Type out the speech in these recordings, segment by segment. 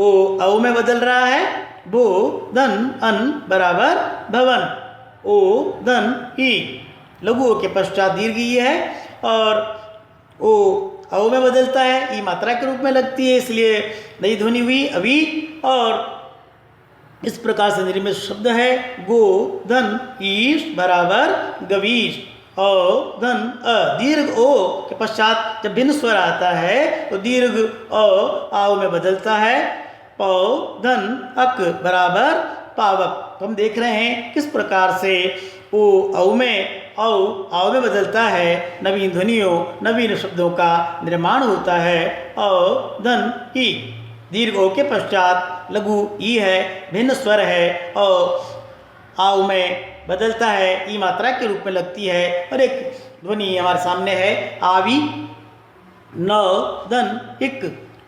ओ औ में बदल रहा है, भो धन अन बराबर भवन, ओ धन ई, लघु ओ के पश्चात दीर्घ ई है और ओ औ में बदलता है, ई मात्रा के रूप में लगती है, इसलिए नई ध्वनि हुई अभी। और इस प्रकार से निर्मित शब्द है गो धन ईश बराबर गवीश, औ धन अ, दीर्घ ओ के पश्चात जब भिन्न स्वर आता है तो दीर्घ औ आओ में बदलता है, पौ धन अक बराबर पावक। तो हम देख रहे हैं किस प्रकार से ओ औ में औ आओ में बदलता है, नवीन ध्वनियों नवीन शब्दों का निर्माण होता है। औ धन ई, दीर्घ ओ के पश्चात लघु ई है, भिन्न स्वर है और आओ में बदलता है, ई मात्रा के रूप में लगती है। और एक ध्वनि हमारे सामने है आवी, न धन इक,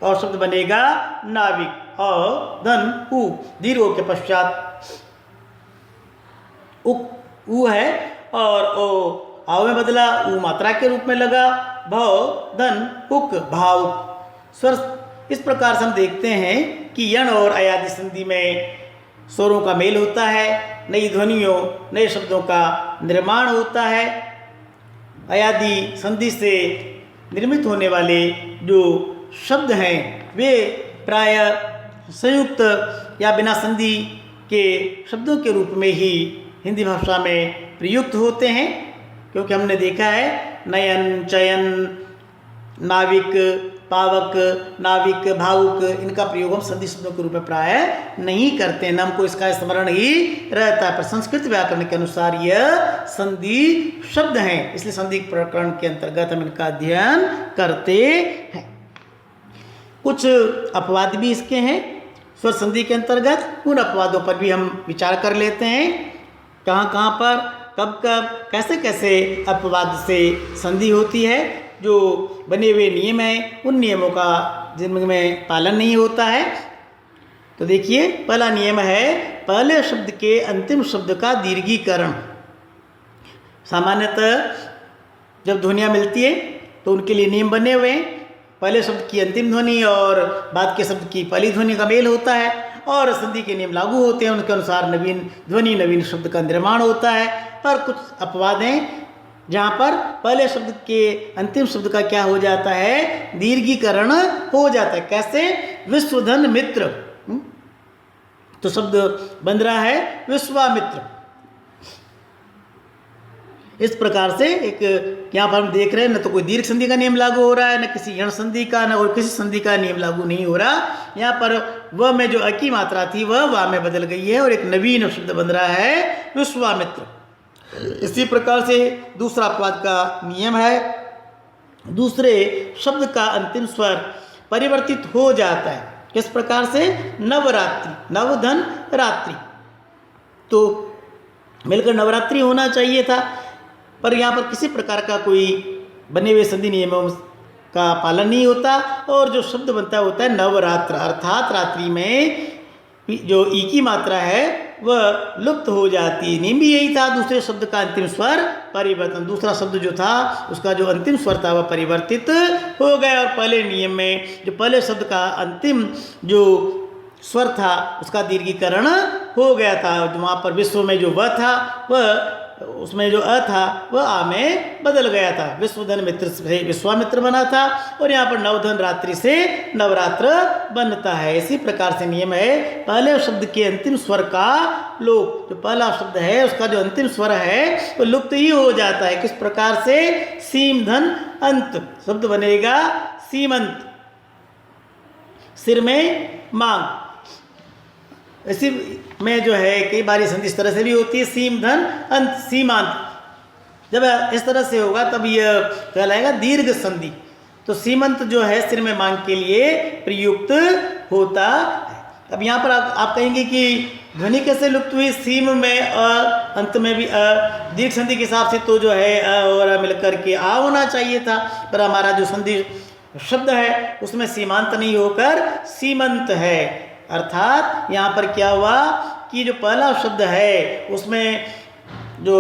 और शब्द बनेगा नाविक, अ धन उ, दीर्घ ओ के पश्चात उक उ है और ओ आओ में बदला, उ मात्रा के रूप में लगा, भव धन उक भावुक। स्वर इस प्रकार से हम देखते हैं कि यण और अयादि संधि में स्वरों का मेल होता है, नई ध्वनियों नए शब्दों का निर्माण होता है। अयादि संधि से निर्मित होने वाले जो शब्द हैं वे प्राय संयुक्त या बिना संधि के शब्दों के रूप में ही हिंदी भाषा में प्रयुक्त होते हैं, क्योंकि हमने देखा है नयन चयन नाविक पावक नाविक भावुक इनका प्रयोग हम संधि शब्दों के रूप में प्राय नहीं करते हैं, न हमको इसका स्मरण ही रहता है। पर संस्कृत व्याकरण के अनुसार यह संधि शब्द हैं, इसलिए संधि प्रकरण के अंतर्गत हम इनका अध्ययन करते हैं। कुछ अपवाद भी इसके हैं स्वर संधि के अंतर्गत, उन अपवादों पर भी हम विचार कर लेते हैं, कहाँ कहाँ पर कब कब कैसे कैसे अपवाद से संधि होती है। जो बने हुए नियम हैं उन नियमों का जिनमें पालन नहीं होता है। तो देखिए पहला नियम है पहले शब्द के अंतिम शब्द का दीर्घीकरण। सामान्यतः जब ध्वनियाँ मिलती है तो उनके लिए नियम बने हुए हैं, पहले शब्द की अंतिम ध्वनि और बाद के शब्द की पहली ध्वनि का मेल होता है और संधि के नियम लागू होते हैं, उनके अनुसार नवीन ध्वनि नवीन शब्द का निर्माण होता है। पर कुछ अपवाद हैं जहाँ पर पहले शब्द के अंतिम शब्द का क्या हो जाता है, दीर्घीकरण हो जाता है। कैसे? विश्वधन मित्र, तो शब्द बन रहा है विश्वामित्र। इस प्रकार से एक यहाँ पर हम देख रहे हैं न तो कोई दीर्घ संधि का नियम लागू हो रहा है, न किसी यण संधि का, न और किसी संधि का नियम लागू नहीं हो रहा। यहाँ पर व में जो अ की मात्रा थी वह वा में बदल गई है और एक नवीन शब्द बन रहा है विश्वामित्र। इसी प्रकार से दूसरा अपवाद का नियम है, दूसरे शब्द का अंतिम स्वर परिवर्तित हो जाता है। किस प्रकार से? नवरात्रि, नवधन रात्रि, तो मिलकर नवरात्रि होना चाहिए था, पर यहाँ पर किसी प्रकार का कोई बने हुए संधि नियमों का पालन नहीं होता और जो शब्द बनता होता है नवरात्र, अर्थात रात्रि में जो ई की मात्रा है वह लुप्त हो जाती। नियम भी यही था, दूसरे शब्द का अंतिम स्वर परिवर्तन, दूसरा शब्द जो था उसका जो अंतिम स्वर था वह परिवर्तित हो गया और पहले नियम में जो पहले शब्द का अंतिम जो स्वर था उसका दीर्घीकरण हो गया था। वहाँ पर विश्व में जो व था वह उसमें जो अ था वह आ में बदल गया था, विश्वधन मित्र से विश्वामित्र बना था और यहाँ पर नवधन रात्रि से नवरात्र बनता है। इसी प्रकार से नियम है पहले शब्द के अंतिम स्वर का लोप, जो पहला शब्द है उसका जो अंतिम स्वर है वो लुप्त ही हो जाता है। किस प्रकार से? सीम धन अंत, शब्द बनेगा सीमंत, सिर में मांग। इसी में जो है कई बार संधि इस तरह से भी होती है, सीम धन अंत सीमांत। जब इस तरह से होगा तब यह कहलाएगा दीर्घ संधि। तो सीमंत जो है सिर में मांग के लिए प्रयुक्त होता है। अब यहाँ पर आप कहेंगे कि ध्वनि कैसे लुप्त हुई? सीम में अ, अंत में भी अ, दीर्घ संधि के हिसाब से तो जो है अ और अ मिलकर के आ होना चाहिए था, पर हमारा जो संधि शब्द है उसमें सीमांत नहीं होकर सीमंत है। अर्थात यहाँ पर क्या हुआ कि जो पहला शब्द है उसमें जो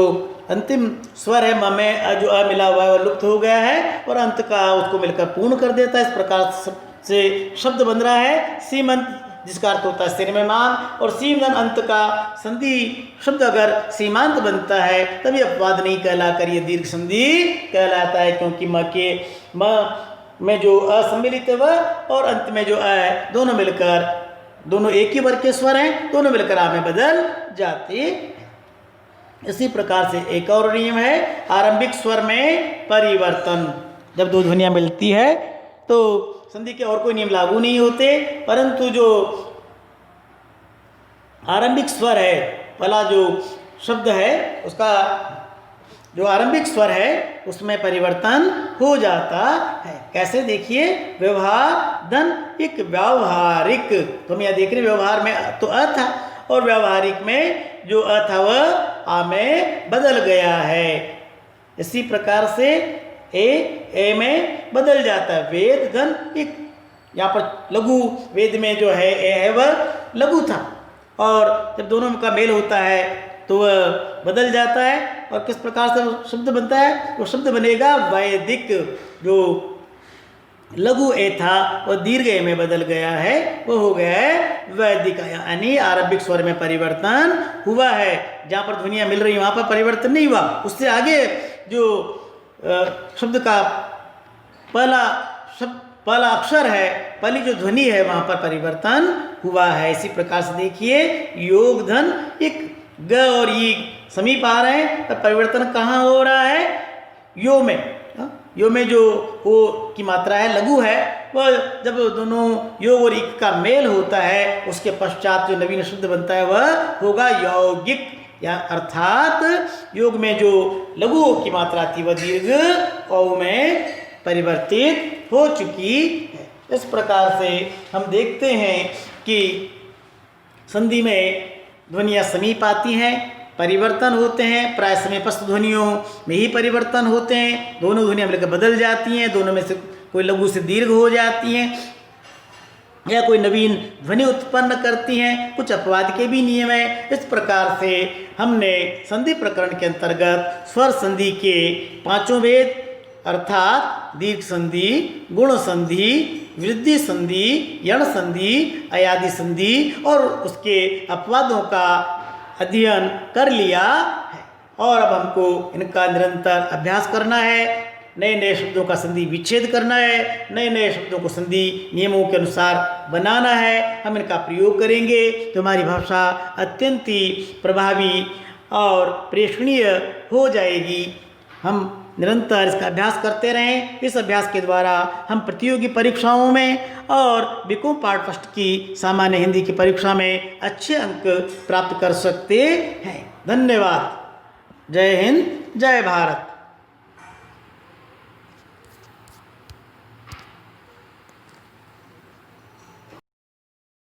अंतिम स्वर है म में जो अ मिला हुआ है वह लुप्त हो गया है और अंत का उसको मिलकर पूर्ण कर देता है। इस प्रकार से शब्द बन रहा है सीमंत। जिसका अर्थ होता है सिर में मांग, और सीम धन अंत का संधि शब्द अगर सीमांत बनता है तभी अपवाद नहीं कहलाकर ये दीर्घ संधि कहलाता है, क्योंकि म के म में जो असम्मिलित है वह और अंत में जो अ है दोनों मिलकर, दोनों एक ही वर्ग के स्वर हैं, दोनों मिलकर आ में बदल जाते हैं। इसी प्रकार से एक और नियम है आरंभिक स्वर में परिवर्तन। जब दो ध्वनियाँ मिलती है तो संधि के और कोई नियम लागू नहीं होते, परंतु जो आरंभिक स्वर है, पहला जो शब्द है उसका जो आरंभिक स्वर है उसमें परिवर्तन हो जाता है। कैसे देखिए, व्यवहार धन एक व्यावहारिक, तो हम यहाँ देख रहे हैं व्यवहार में तो अ था और व्यावहारिक में जो अ था वह आ में बदल गया है। इसी प्रकार से ए में बदल जाता है। वेद धन एक, यहाँ पर लघु वेद में जो है ए है वह लघु था, और जब दोनों का मेल होता है तो वह बदल जाता है। और किस प्रकार से शब्द बनता है, वो शब्द बनेगा वैदिक। जो लघु ए था वह दीर्घ ए में बदल गया है, वो हो गया है वैदिक, यानी आरंभिक स्वर में परिवर्तन हुआ है। जहाँ पर ध्वनियाँ मिल रही वहाँ पर परिवर्तन नहीं हुआ, उससे आगे जो शब्द का पहला अक्षर है, पहली जो ध्वनि है वहाँ पर परिवर्तन हुआ है। इसी प्रकार से देखिए योग धन एक ग और ई समीप आ रहे हैं, पर परिवर्तन कहाँ हो रहा है, यो में। यो में जो ओ की मात्रा है लघु है, वह जब दोनों योग और इक का मेल होता है उसके पश्चात जो नवीन शब्द बनता है वह होगा यौगिक, या अर्थात योग में जो लघु ओ की मात्रा थी वह दीर्घ औ में परिवर्तित हो चुकी है। इस प्रकार से हम देखते हैं कि संधि में ध्वनियाँ समीप आती हैं, परिवर्तन होते हैं, प्राय समीपस्थ ध्वनियों में ही परिवर्तन होते हैं, दोनों ध्वनियाँ मिलकर बदल जाती हैं, दोनों में से कोई लघु से दीर्घ हो जाती हैं या कोई नवीन ध्वनि उत्पन्न करती हैं, कुछ अपवाद के भी नियम हैं। इस प्रकार से हमने संधि प्रकरण के अंतर्गत स्वर संधि के पांचों भेद अर्थात दीर्घ संधि, गुण संधि, वृद्धि संधि, यण संधि, अयादि संधि और उसके अपवादों का अध्ययन कर लिया है, और अब हमको इनका निरंतर अभ्यास करना है। नए नए शब्दों का संधि विच्छेद करना है, नए नए शब्दों को संधि नियमों के अनुसार बनाना है। हम इनका प्रयोग करेंगे तो हमारी भाषा अत्यंत ही प्रभावी और प्रेक्षणीय हो जाएगी। हम निरंतर इसका अभ्यास करते रहें। इस अभ्यास के द्वारा हम प्रतियोगी परीक्षाओं में और बीकॉम पार्ट फर्स्ट की सामान्य हिंदी की परीक्षा में अच्छे अंक प्राप्त कर सकते हैं। धन्यवाद। जय हिंद, जय भारत।